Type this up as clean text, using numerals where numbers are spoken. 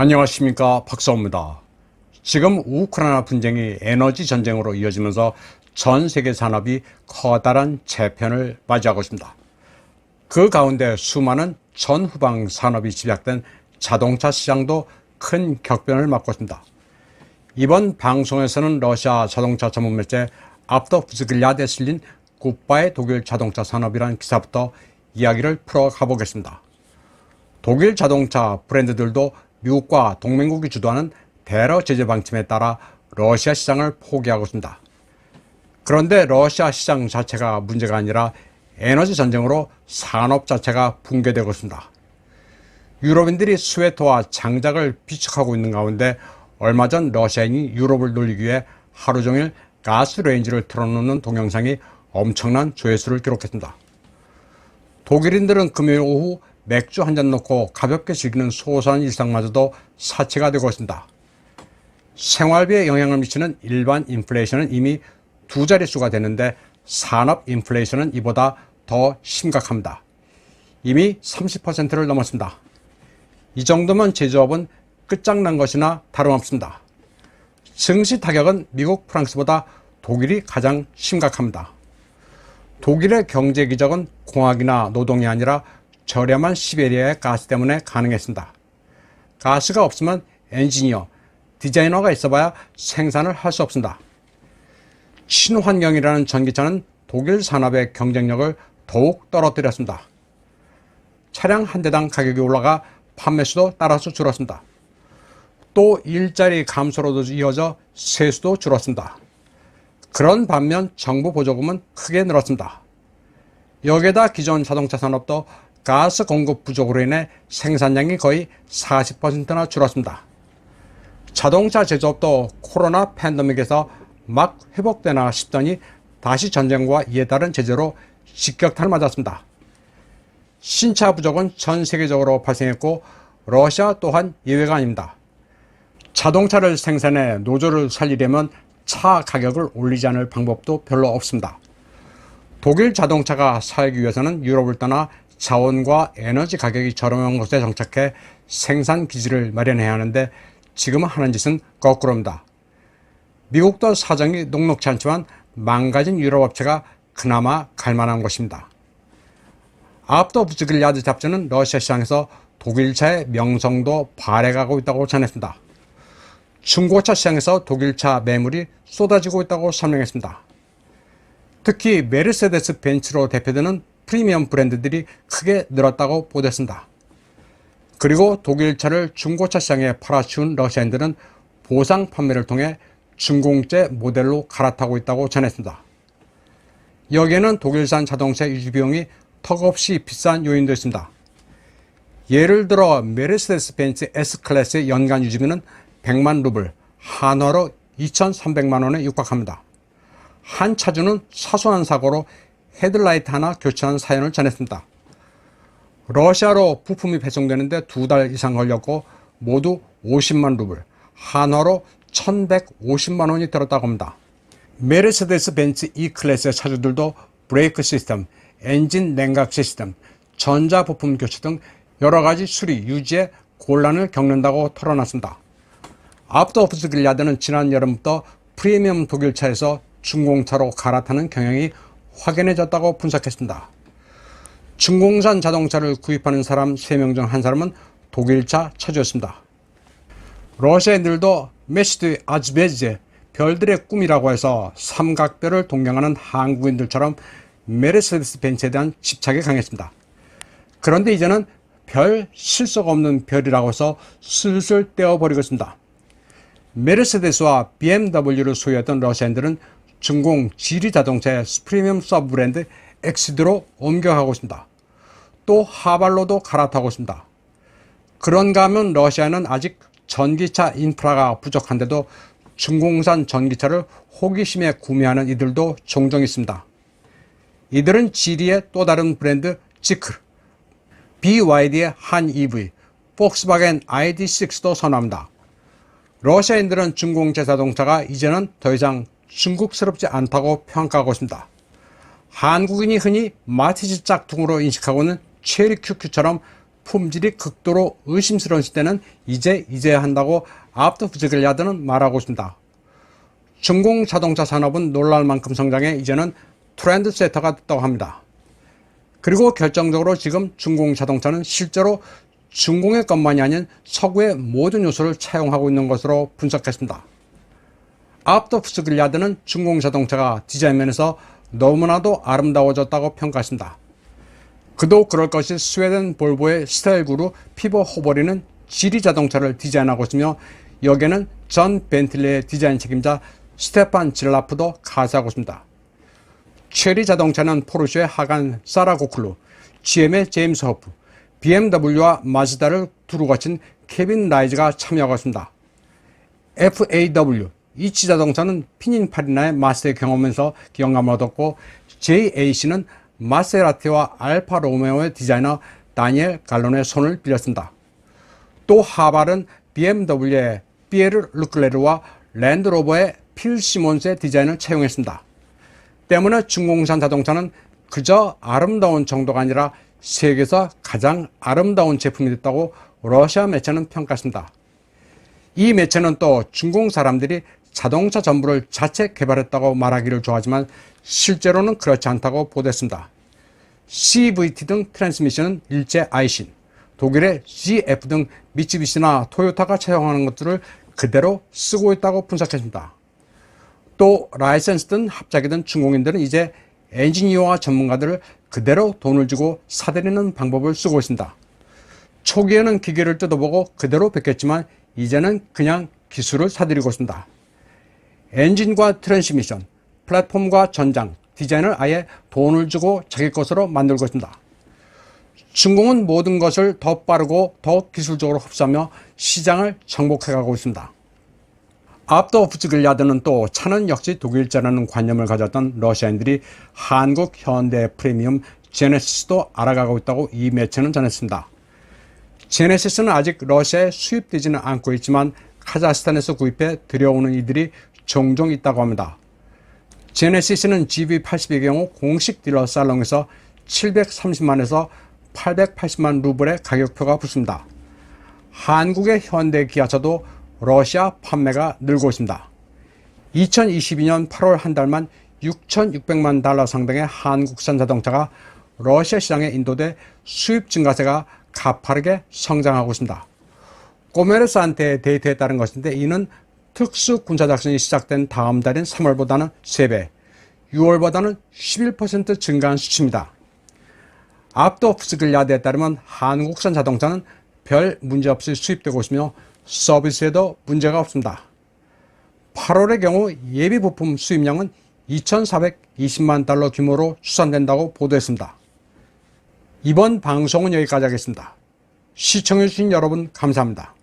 안녕하십니까, 박사호입니다. 지금 우크라이나 분쟁이 에너지 전쟁으로 이어지면서 전 세계 산업이 커다란 재편을 맞이하고 있습니다. 그 가운데 수많은 전후방 산업이 집약된 자동차 시장도 큰 격변을 맞고 있습니다. 이번 방송에서는 러시아 자동차 전문 매체 아프터부즈글야드에 실린 굿바이 독일 자동차 산업이라는 기사부터 이야기를 풀어가 보겠습니다. 독일 자동차 브랜드들도 미국과 동맹국이 주도하는 대러 제재 방침에 따라 러시아 시장을 포기하고 있습니다. 그런데 러시아 시장 자체가 문제가 아니라 에너지 전쟁으로 산업 자체가 붕괴되고 있습니다. 유럽인들이 스웨터와 장작을 비축하고 있는 가운데 얼마 전 러시아인이 유럽을 놀리기 위해 하루 종일 가스 레인지를 틀어놓는 동영상이 엄청난 조회수를 기록했습니다. 독일인들은 금요일 오후 맥주 한 잔 놓고 가볍게 즐기는 소소한 일상마저도 사치가 되고 있습니다. 생활비에 영향을 미치는 일반 인플레이션은 이미 두 자릿수가 되는데 산업 인플레이션은 이보다 더 심각합니다. 이미 30%를 넘었습니다. 이 정도면 제조업은 끝장난 것이나 다름없습니다. 증시 타격은 미국, 프랑스보다 독일이 가장 심각합니다. 독일의 경제 기적은 공학이나 노동이 아니라 저렴한 시베리아의 가스 때문에 가능했습니다. 가스가 없으면 엔지니어, 디자이너가 있어봐야 생산을 할 수 없습니다. 친환경이라는 전기차는 독일 산업의 경쟁력을 더욱 떨어뜨렸습니다. 차량 한 대당 가격이 올라가 판매수도 따라서 줄었습니다. 또 일자리 감소로도 이어져 세수도 줄었습니다. 그런 반면 정부 보조금은 크게 늘었습니다. 여기에다 기존 자동차 산업도 가스 공급 부족으로 인해 생산량이 거의 40%나 줄었습니다. 자동차 제조업도 코로나 팬데믹에서 막 회복되나 싶더니 다시 전쟁과 이에 따른 제재로 직격탄을 맞았습니다. 신차 부족은 전 세계적으로 발생했고 러시아 또한 예외가 아닙니다. 자동차를 생산해 노조를 살리려면 차 가격을 올리지 않을 방법도 별로 없습니다. 독일 자동차가 살기 위해서는 유럽을 떠나 자원과 에너지 가격이 저렴한 곳에 정착해 생산 기지를 마련해야 하는데 지금 하는 짓은 거꾸로입니다. 미국도 사정이 녹록지 않지만 망가진 유럽 업체가 그나마 갈만한 곳입니다. 아프터부즈글야드 잡지는 러시아 시장에서 독일차의 명성도 발해가고 있다고 전했습니다. 중고차 시장에서 독일차 매물이 쏟아지고 있다고 설명했습니다. 특히 메르세데스 벤츠로 대표되는 프리미엄 브랜드들이 크게 늘었다고 보도했습니다. 그리고 독일차를 중고차 시장에 팔아치운 러시아인들은 보상 판매를 통해 중공제 모델로 갈아타고 있다고 전했습니다. 여기에는 독일산 자동차 유지 비용이 턱없이 비싼 요인도 있습니다. 예를 들어 메르세데스 벤츠 S클래스의 연간 유지비는 100만 루블, 한화로 2,300만 원에 육박합니다. 한 차주는 사소한 사고로 헤드라이트 하나 교체한 사연을 전했습니다. 러시아로 부품이 배송되는데 2달 이상 걸렸고 모두 50만 루블, 한화로 1,150만 원이 들었다고 합니다. 메르세데스 벤츠 E클래스의 차주들도 브레이크 시스템, 엔진 냉각 시스템, 전자 부품 교체 등 여러 가지 수리, 유지에 곤란을 겪는다고 털어놨습니다. 아프터부즈글야드는 지난 여름부터 프리미엄 독일차에서 중공차로 갈아타는 경향이 확연해졌다고 분석했습니다. 중공산 자동차를 구입하는 사람 3명 중 한 사람은 독일차 차주였습니다. 러시아인들도 메시드 아즈베제, 별들의 꿈이라고 해서 삼각별을 동경하는 한국인들처럼 메르세데스 벤츠에 대한 집착이 강했습니다. 그런데 이제는 별 실속 없는 별이라고 해서 슬슬 떼어버리고 있습니다. 메르세데스와 BMW를 소유했던 러시아인들은 중공 지리 자동차의 프리미엄 서브 브랜드 엑시드로 옮겨가고 있습니다. 또 하발로도 갈아타고 있습니다. 그런가 하면 러시아는 아직 전기차 인프라가 부족한데도 중공산 전기차를 호기심에 구매하는 이들도 종종 있습니다. 이들은 지리의 또 다른 브랜드 지크, BYD의 한 EV, 폭스바겐 ID6도 선호합니다. 러시아인들은 중공제 자동차가 이제는 더 이상 중국스럽지 않다고 평가하고 있습니다. 한국인이 흔히 마티즈 짝퉁으로 인식하고 있는 체리 QQ처럼 품질이 극도로 의심스러운 시대는 이제야 한다고 앞터프즈길야드는 말하고 있습니다. 중공 자동차 산업은 놀랄 만큼 성장해 이제는 트렌드 세터가 됐다고 합니다. 그리고 결정적으로 지금 중공 자동차는 실제로 중공의 것만이 아닌 서구의 모든 요소를 차용하고 있는 것으로 분석했습니다. 앞터프즈길야드는 중공 자동차가 디자인 면에서 너무나도 아름다워졌다고 평가했습니다. 그도 그럴 것이 스웨덴 볼보의 스타일 그룹 피버 호버리는 지리 자동차를 디자인하고 있으며 여기에는 전 벤틀리의 디자인 책임자 스테판 질라프도 가세하고 있습니다. 체리 자동차는 포르쉐의 하간 사라고클루, GM의 제임스 허프, BMW와 마즈다를 두루 거친 케빈 라이즈가 참여하고 있습니다. FAW, 이치 자동차는 피닌파리나의 마스터의 경험에서 기억감을 얻었고 JAC는 마세라티와 알파 로메오의 디자이너 다니엘 갈론의 손을 빌렸습니다. 또 하발은 BMW의 피에르 르클레르와 랜드로버의 필 시몬스의 디자인을 채용했습니다. 때문에 중공산 자동차는 그저 아름다운 정도가 아니라 세계에서 가장 아름다운 제품이 됐다고 러시아 매체는 평가했습니다. 이 매체는 또 중공 사람들이 자동차 전부를 자체 개발했다고 말하기를 좋아하지만 실제로는 그렇지 않다고 보도했습니다. CVT 등 트랜스미션은 일제 아이신, 독일의 GF 등 미쓰비시나 토요타가 채용하는 것들을 그대로 쓰고 있다고 분석했습니다. 또 라이센스든 합작이든 중공인들은 이제 엔지니어와 전문가들을 그대로 돈을 주고 사들이는 방법을 쓰고 있습니다. 초기에는 기계를 뜯어보고 그대로 뺏겼지만 이제는 그냥 기술을 사들이고 있습니다. 엔진과 트랜스미션, 플랫폼과 전장, 디자인을 아예 돈을 주고 자기 것으로 만들고 있습니다. 중공은 모든 것을 더 빠르고 더 기술적으로 흡수하며 시장을 정복해가고 있습니다. 앞터프즈길야드는 또 차는 역시 독일제라는 관념을 가졌던 러시아인들이 한국 현대 프리미엄 제네시스도 알아가고 있다고 이 매체는 전했습니다. 제네시스는 아직 러시아에 수입되지는 않고 있지만 카자흐스탄에서 구입해 들여오는 이들이 종종 있다고 합니다. 제네시스는 GV80의 경우 공식 딜러 살롱에서 730만에서 880만 루블의 가격표가 붙습니다. 한국의 현대 기아차도 러시아 판매가 늘고 있습니다. 2022년 8월 한 달만 6,600만 달러 상당의 한국산 자동차가 러시아 시장에 인도돼 수입 증가세가 가파르게 성장하고 있습니다. 꼬메르스한테의 데이터에 따른 것인데 이는 특수 군사작전이 시작된 다음 달인 3월보다는 3배, 6월보다는 11% 증가한 수치입니다. 앞터프즈길야드에 따르면 한국산 자동차는 별 문제없이 수입되고 있으며 서비스에도 문제가 없습니다. 8월의 경우 예비 부품 수입량은 2,420만 달러 규모로 추산된다고 보도했습니다. 이번 방송은 여기까지 하겠습니다. 시청해주신 여러분 감사합니다.